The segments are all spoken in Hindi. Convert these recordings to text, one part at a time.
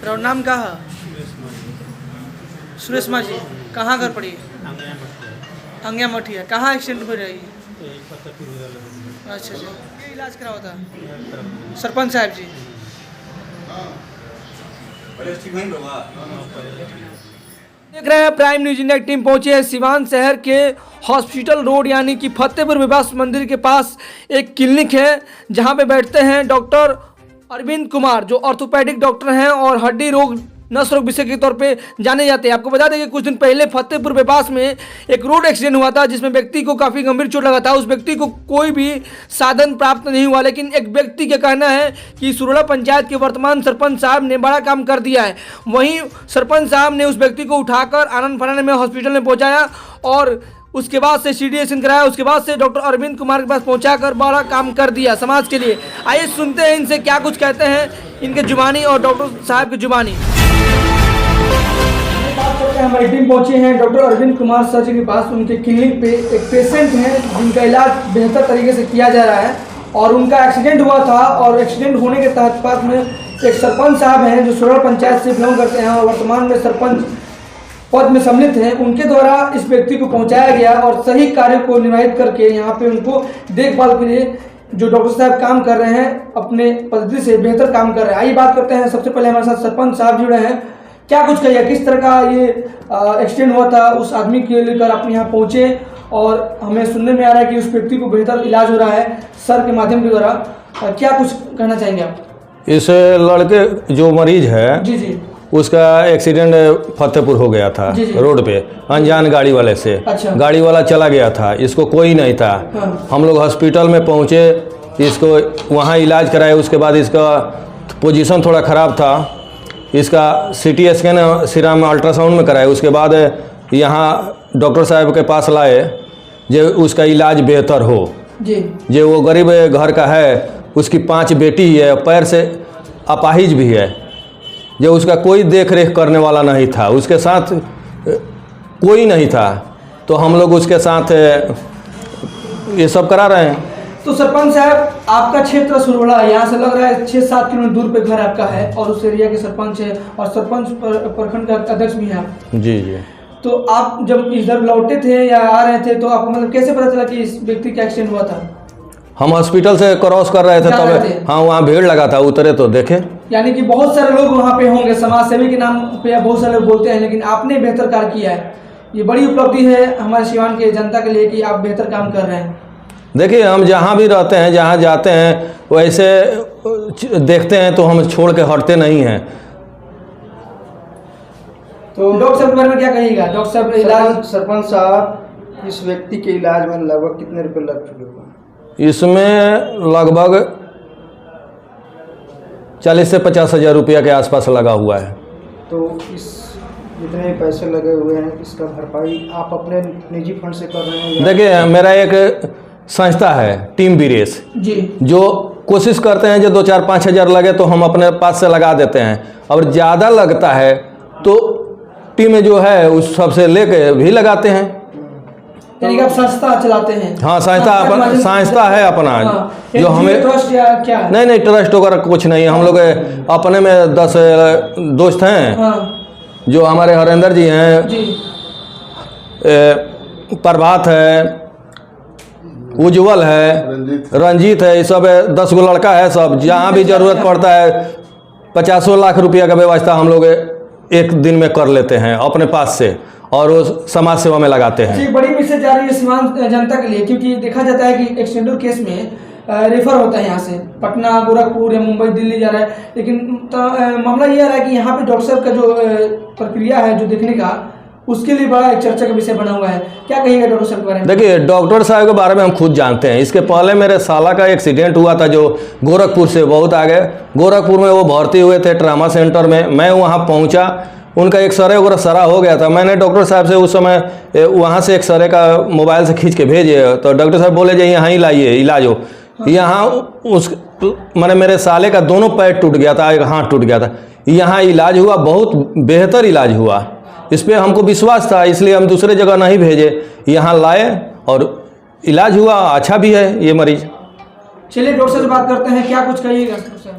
और नाम का है? सुरेश माझी। कहाँ घर पड़ी? अंगिया मठिया। कहाँ एक्सीडेंट हो रही? अच्छा अच्छा। ये इलाज करा होता सरपंच साहब जी? देख रहे हैं प्राइम न्यूज इंडिया की टीम पहुंची है सिवान शहर के हॉस्पिटल रोड यानी कि फतेहपुर विकास मंदिर के पास एक क्लिनिक है जहां पे बैठते हैं डॉक्टर अरविंद कुमार जो ऑर्थोपेडिक डॉक्टर हैं और हड्डी रोग नस रोग विषय के तौर पे जाने जाते हैं। आपको बता दें कि कुछ दिन पहले फतेहपुर विकास में एक रोड एक्सीडेंट हुआ था जिसमें व्यक्ति को काफ़ी गंभीर चोट लगा था। उस व्यक्ति को कोई भी साधन प्राप्त नहीं हुआ, लेकिन एक व्यक्ति का कहना है कि सुरोला पंचायत के वर्तमान सरपंच साहब ने बड़ा काम कर दिया है। वहीं सरपंच साहब ने उस व्यक्ति को उठाकर आनंद फराने में हॉस्पिटल में पहुँचाया और उसके बाद से CDSN कराया। उसके बाद से डॉक्टर अरविंद कुमार के पास पहुंचाकर बड़ा काम कर दिया समाज के लिए। आइए सुनते हैं इनसे क्या कुछ कहते हैं इनके जुबानी और डॉक्टर साहब की जुबानी। बात करते हैं, हमारी टीम पहुंची है डॉक्टर अरविंद कुमार सर जी के पास। उनके क्लिनिक पे एक पेशेंट है जिनका इलाज बेहतर तरीके से किया जा रहा है और उनका एक्सीडेंट हुआ था और एक्सीडेंट होने के तहत पास में एक सरपंच साहब हैं जो सुरोला पंचायत से बिलोंग करते हैं और वर्तमान में सरपंच पद में सम्मिलित हैं। उनके द्वारा इस व्यक्ति को पहुंचाया गया और सही कार्य को निर्वाहित करके यहाँ पे उनको देखभाल के लिए जो डॉक्टर साहब काम कर रहे हैं अपने पद्धति से बेहतर काम कर रहे हैं। आइए बात करते हैं। सबसे पहले हमारे साथ सरपंच साहब जुड़े हैं। क्या कुछ कहिए, किस तरह का ये एक्सीडेंट हुआ था, उस आदमी के लेकर आप यहाँ पहुँचे और हमें सुनने में आ रहा है कि उस व्यक्ति को बेहतर इलाज हो रहा है सर के माध्यम के द्वारा। क्या कुछ कहना चाहेंगे आप? इस लड़के जो मरीज है जी जी उसका एक्सीडेंट फतेहपुर हो गया था रोड पे अनजान गाड़ी वाले से। अच्छा। गाड़ी वाला चला गया था, इसको कोई नहीं था। हाँ। हम लोग हॉस्पिटल में पहुँचे, इसको वहाँ इलाज कराए। उसके बाद इसका पोजीशन थोड़ा ख़राब था, इसका CT स्कैन सिरा में अल्ट्रासाउंड में कराए। उसके बाद यहाँ डॉक्टर साहब के पास लाए जो उसका इलाज बेहतर हो। जी जो वो गरीब घर का है, उसकी 5 बेटी है, पैर से अपाहिज भी है, जो उसका कोई देख रेख करने वाला नहीं था, उसके साथ कोई नहीं था, तो हम लोग उसके साथ ये सब करा रहे हैं। तो सरपंच साहब आपका क्षेत्र सुरोला है, यहाँ से लग रहा है 6-7 किलोमीटर दूर पे घर आपका है और उस एरिया के सरपंच है और सरपंच प्रखंड का अध्यक्ष भी है आप। जी जी। तो आप जब इधर लौटे थे या आ रहे थे तो आपको मतलब कैसे पता चला कि इस व्यक्ति का एक्सीडेंट हुआ था? हम हॉस्पिटल से क्रॉस कर रहे थे तब हाँ वहाँ भीड़ लगा था, उतरे तो देखे। यानी कि बहुत सारे लोग वहाँ पे होंगे, समाज सेवी के नाम पे बहुत सारे लोग बोलते हैं, लेकिन आपने बेहतर कार्य किया है। ये बड़ी उपलब्धि है हमारे सिवान के जनता के लिए कि आप बेहतर काम कर रहे हैं। देखिए हम जहाँ भी रहते हैं, जहाँ जाते हैं, वैसे देखते हैं तो हम छोड़ के हटते नहीं हैं। तो डॉक्टर साहब के बारे में क्या कहिएगा? डॉक्टर साहब इलाज सरपंच साहब इस व्यक्ति के इलाज में लगभग कितने रुपए लग चुके होंगे? इसमें लगभग 40 से 50 हज़ार रुपया के आसपास लगा हुआ है। तो इस जितने भी पैसे लगे हुए हैं इसका भरपाई आप अपने निजी फंड से कर रहे हैं? देखिए मेरा एक संस्था है टीम बीरेस जी, जो कोशिश करते हैं जो 2-4-5 हज़ार लगे तो हम अपने पास से लगा देते हैं, और ज़्यादा लगता है तो टीम जो है उस सबसे लेके भी लगाते हैं। यानी कि आप संस्था चलाते हैं? हाँ संस्था है अपना। हाँ, जो हमें ट्रस्ट या क्या है? नहीं ट्रस्ट वगैरह कुछ नहीं है। हम लोग अपने में 10 दोस्त हैं। हाँ। जो हमारे हरेंद्र जी हैं जी। प्रभात है, उज्जवल है, रंजीत है, ये सब 10 गो लड़का है। सब जहाँ भी ज़रूरत पड़ता है 50 लाख रुपया का व्यवस्था हम लोग एक दिन में कर लेते हैं अपने पास से और वो समाज सेवा में लगाते हैं। जी, बड़ी मैसेज जा रही है सीमांत जनता के लिए, क्योंकि देखा जाता है कि एक्सीडेंटल केस में रेफर होता है यहाँ से पटना, गोरखपुर या मुंबई, दिल्ली जा रहा है, लेकिन मामला ये आ रहा है कि यहाँ पे डॉक्टर साहब का जो प्रक्रिया है जो देखने का, उसके लिए बड़ा एक चर्चा का विषय बना हुआ है। क्या कहिएगा डॉक्टर साहब के बारे में? देखिए डॉक्टर साहब के बारे में हम खुद जानते हैं। इसके पहले मेरे साला का एक्सीडेंट हुआ था जो गोरखपुर से बहुत आगे, गोरखपुर में वो भर्ती हुए थे ट्रामा सेंटर में। मैं वहाँ पहुँचा, उनका एक्सरे वगैरह सारा हो गया था। मैंने डॉक्टर साहब से उस समय वहाँ से एक्सरे का मोबाइल से खींच के भेजे, तो डॉक्टर साहब बोले जो यहाँ ही लाइए इलाज हो। यहाँ उस मैंने मेरे साले का दोनों पैर टूट गया था, एक हाथ टूट गया था। यहाँ इलाज हुआ, बहुत बेहतर इलाज हुआ। इस पर हमको विश्वास था, इसलिए हम दूसरे जगह नहीं भेजे, यहाँ लाए और इलाज हुआ। अच्छा भी है ये मरीज। चलिए डॉक्टर से बात करते हैं, क्या कुछ कहिएगा?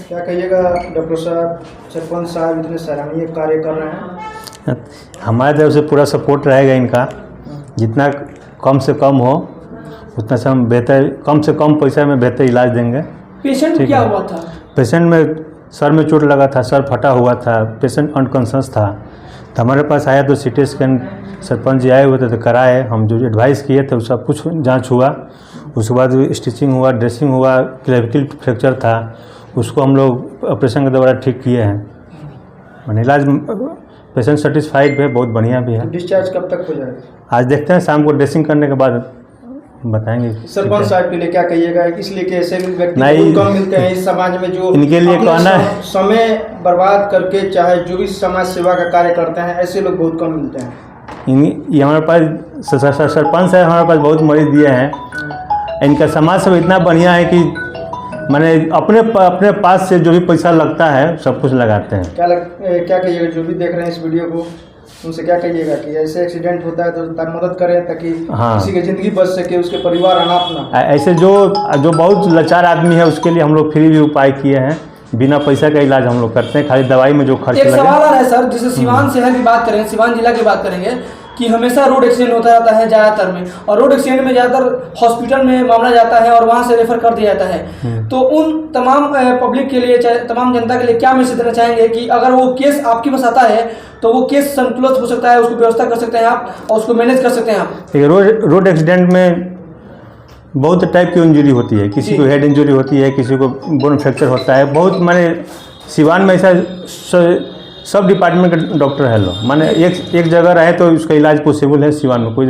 क्या कहिएगा डॉक्टर साहब, सरपंच साहब इतने सराहनीय कार्य कर रहे हैं। हमारे तरफ से पूरा सपोर्ट रहेगा इनका, जितना कम से कम हो उतना से हम बेहतर, कम से कम पैसा में बेहतर इलाज देंगे। पेशेंट ठीक क्या है। हुआ था? पेशेंट में सर में चोट लगा था, सर फटा हुआ था, पेशेंट अनकॉन्शियस था। तो हमारे पास आया तो सीटी स्कैन सरपंच जी आए हुए थे तो कराए, हम जो एडवाइस किए थे सब कुछ जांच हुआ। उसके बाद स्टिचिंग हुआ, ड्रेसिंग हुआ, क्लेविकल फ्रैक्चर था, उसको हम लोग ऑपरेशन के द्वारा ठीक किए हैं। मैंने इलाज पेशेंट सेटिस्फाइड भी है, बहुत बढ़िया भी है। डिस्चार्ज कब तक हो जाएगा? आज देखते हैं, शाम को ड्रेसिंग करने के बाद बताएंगे। सरपंच साहब के लिए क्या कहिएगा, इसलिए कि ऐसे भी व्यक्ति नहीं, बहुत कम मिलते हैं इस समाज में जो इनके लिए अपने कहना है समय बर्बाद करके चाहे जो भी समाज सेवा का कार्य करते हैं, ऐसे लोग बहुत कम मिलते हैं। ये हमारे पास सरपंच है, हमारे पास बहुत मरीज दिए हैं। इनका समाज सब इतना बढ़िया है कि मैंने अपने पास से जो भी पैसा लगता है सब कुछ लगाते हैं। क्या कहिएगा जो भी देख रहे हैं इस वीडियो को, उनसे क्या कहिएगा कि ऐसे एक्सीडेंट होता है तो मदद करें ताकि हाँ। किसी की ज़िंदगी बच सके, उसके परिवार अनाथ ना। ऐसे जो बहुत लाचार आदमी है उसके लिए हम लोग फ्री भी उपाय किए हैं, बिना पैसा का इलाज हम लोग करते हैं, खाली दवाई में जो खर्च एक लगे। सवाल आ रहा है सर, जैसे सिवान शहर की बात करें, सिवान जिला की बात करेंगे कि हमेशा रोड एक्सीडेंट होता रहता है ज़्यादातर में, और रोड एक्सीडेंट में ज़्यादातर हॉस्पिटल में मामला जाता है और वहाँ से रेफर कर दिया जाता है। तो उन तमाम पब्लिक के लिए, चाहे तमाम जनता के लिए क्या मैसेज देना चाहेंगे कि अगर वो केस आपके पास आता है तो वो केस संतुलित हो सकता है, उसको व्यवस्था कर सकते हैं आप और उसको मैनेज कर सकते हैं आप? देखिए, रोड एक्सीडेंट में बहुत टाइप की इंजरी होती है, किसी को हेड इंजरी होती है, किसी को बोन फ्रैक्चर होता है। बहुत माने सिवान में ऐसा सब डिपार्टमेंट के डॉक्टर है लोग, माने एक जगह रहे तो उसका इलाज पॉसिबल है। सिवान में कोई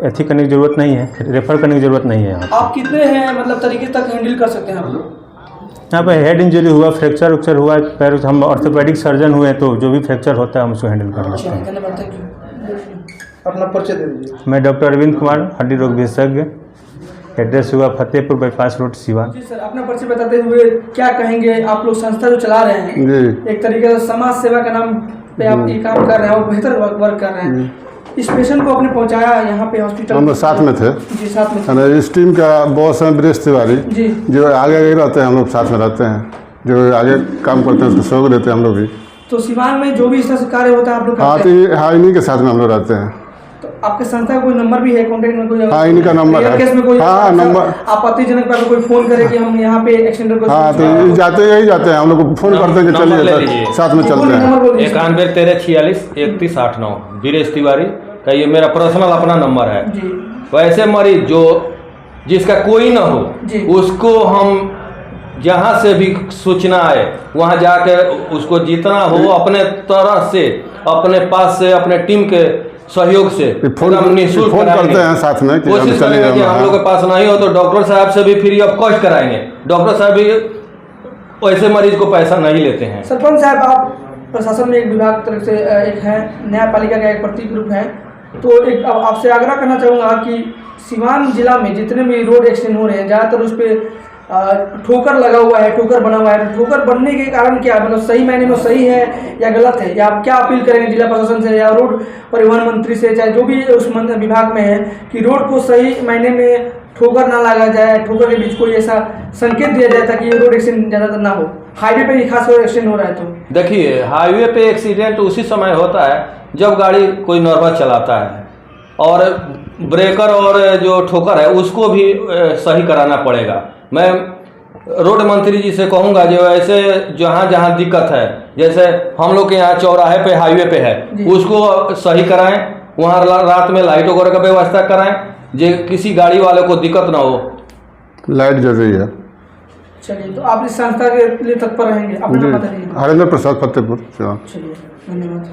एथी करने की ज़रूरत नहीं है, रेफर करने की ज़रूरत नहीं है। आप कितने हैं मतलब तरीके तक हैंडल कर सकते हैं आप लोग? यहाँ पे हेड इंजरी हुआ, फ्रैक्चर उक्चर हुआ, पैर हम ऑर्थोपेडिक सर्जन हुए तो जो भी फ्रैक्चर होता है हम उसको हैंडल कर लेते हैं। धन्यवाद, थैंक यू। अपना परिचय दे दीजिए। मैं डॉक्टर अरविंद कुमार, हड्डी रोग विशेषज्ञ, एड्रेस हुआ फतेहपुर बाईपास रोड सिवान। जी सर, अपना परिचय बताते हुए क्या कहेंगे? आप लोग संस्था जो चला रहे हैं जी, एक तरीके से समाज सेवा के नाम पे आप ये काम कर रहे हैं और बेहतर वर्क कर रहे हैं। इस पेशेंट को आपने पहुंचाया यहाँ पे हॉस्पिटल? हम लोग साथ में थे। जी, साथ में थे। इस टीम का बॉस है ब्रिजेश तिवारी, जी, जो आगे आगे रहते हैं, हम लोग साथ में रहते हैं, जो आगे काम करते हैं उसको सहयोग देते हैं हम लोग भी। तो सिवान में जो भी इस तरह से कार्य होता है आप लोग हाँ, करते हैं? हाँ, इन्हीं के साथ में हम लोग रहते हैं। तो आपके संस्था का कोई नंबर भी है कॉन्टेक्ट में? कोई हाँ, इन्हीं का नंबर है। केस में कोई हाँ, नंबर आपत्तिजनक पर कोई फोन करे कि हम यहाँ पे एक्सीडेंट को? हाँ, तो यही जाते हैं, हम लोग को फोन करते हैं कि नंबर ले चलिए लीजिए। साथ में चलते हैं। 9113463189 वीरेश तिवारी का ये मेरा पर्सनल अपना नंबर है। जी, वैसे मरीज जो जिसका कोई ना जी। हो उसको हम जहाँ से भी सूचना आए वहाँ जाकर उसको जितना हो अपने तरह से, अपने पास से, अपने टीम के सहयोग से फोन निःशुल्क करते कराएंगे। हैं साथ में कि कोशिश चलिए करेंगे कि हम लोग के पास नहीं हो तो डॉक्टर साहब से भी फ्री ऑफ कॉस्ट कराएंगे। डॉक्टर साहब भी वैसे मरीज को पैसा नहीं लेते हैं। सरपंच साहब, आप प्रशासन में एक विभाग तरफ से एक है, न्यायपालिका का एक प्रतीक रूप है, तो एक आपसे आग्रह करना चाहूँगा कि सिवान जिला में जितने भी रोड एक्सीडेंट हो रहे हैं ज़्यादातर उस पर ठोकर लगा हुआ है, ठोकर बना हुआ है। तो ठोकर बनने के कारण क्या, मतलब सही मायने में सही है या गलत है, या आप क्या अपील करेंगे जिला प्रशासन से या रोड परिवहन मंत्री से, चाहे जो भी उस विभाग में है, कि रोड को सही मायने में ठोकर ना लगा जाए, ठोकर के बीच कोई ऐसा संकेत दिया जाए ताकि रोड एक्सीडेंट ज़्यादातर ना हो? हाईवे पे खास कर एक्सीडेंट हो रहा है तो देखिए, हाईवे पे एक्सीडेंट उसी समय होता है जब गाड़ी कोई नॉर्मल चलाता है, और ब्रेकर और जो ठोकर है उसको भी सही कराना पड़ेगा। मैं रोड मंत्री जी से कहूँगा जो ऐसे जहाँ जहाँ दिक्कत है, जैसे हम लोग के यहाँ चौराहे पे हाईवे पे है, उसको सही कराएं, वहाँ रात में लाइट वगैरह का व्यवस्था कराएं, जो किसी गाड़ी वाले को दिक्कत ना हो। लाइट जरूरी है। चलिए, तो आप इस संस्था के लिए तत्पर रहेंगे? अपना जी, पता नहीं। हरेंद्र प्रसाद फतेहपुर। चलिए, धन्यवाद।